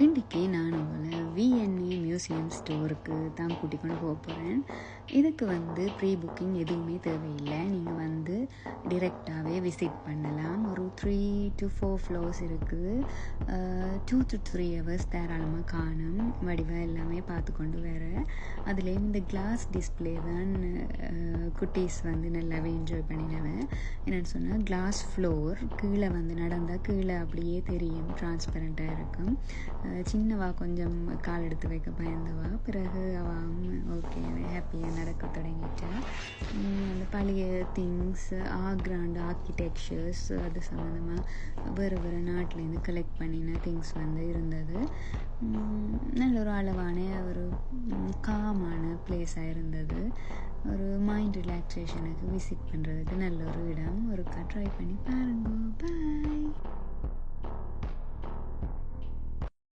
இன்றைக்கி நான் உங்களை விஎன்ஏ மியூசியம் ஸ்டோருக்கு தான் கூட்டிக் கொண்டு போக போகிறேன். இதுக்கு ப்ரீ புக்கிங் எதுவுமே தேவையில்லை. நீங்கள் டிரெக்டாகவே விசிட் பண்ணலாம். ஒரு 3 to 4 ஃப்ளோர்ஸ் இருக்குது. 2 to 3 ஹவர்ஸ் தாராளமாக காணும் வடிவாக எல்லாமே பார்த்து கொண்டு வர. அதுலேயும் இந்த கிளாஸ் டிஸ்பிளே தான் குட்டீஸ் நல்லாவே என்ஜாய் பண்ணினவன். என்னென்னு சொன்னால் கிளாஸ் ஃப்ளோர் கீழே நடந்தால் கீழே அப்படியே தெரியும், டிரான்ஸ்பரண்ட்டாக இருக்கும். சின்னவா கொஞ்சம் கால் எடுத்து வைக்க பயந்தவா, பிறகு அவன் ஓகே ஹாப்பியாக நடக்க தொடங்கிட்டா. அந்த பழைய திங்ஸ், கிராண்ட் ஆர்கிடெக்சர்ஸ், அது சம்மந்தமாக வேறு நாட்டிலேருந்து கலெக்ட் பண்ணின திங்ஸ் இருந்தது. நல்ல ஒரு அளவான ஒரு காமான பிளேஸாக இருந்தது. ஒரு மைண்ட் ரிலாக்ஸேஷனுக்கு விசிட் பண்ணுறதுக்கு நல்ல ஒரு இடம். ஒரு ட்ரை பண்ணி பாருங்க. பாய்.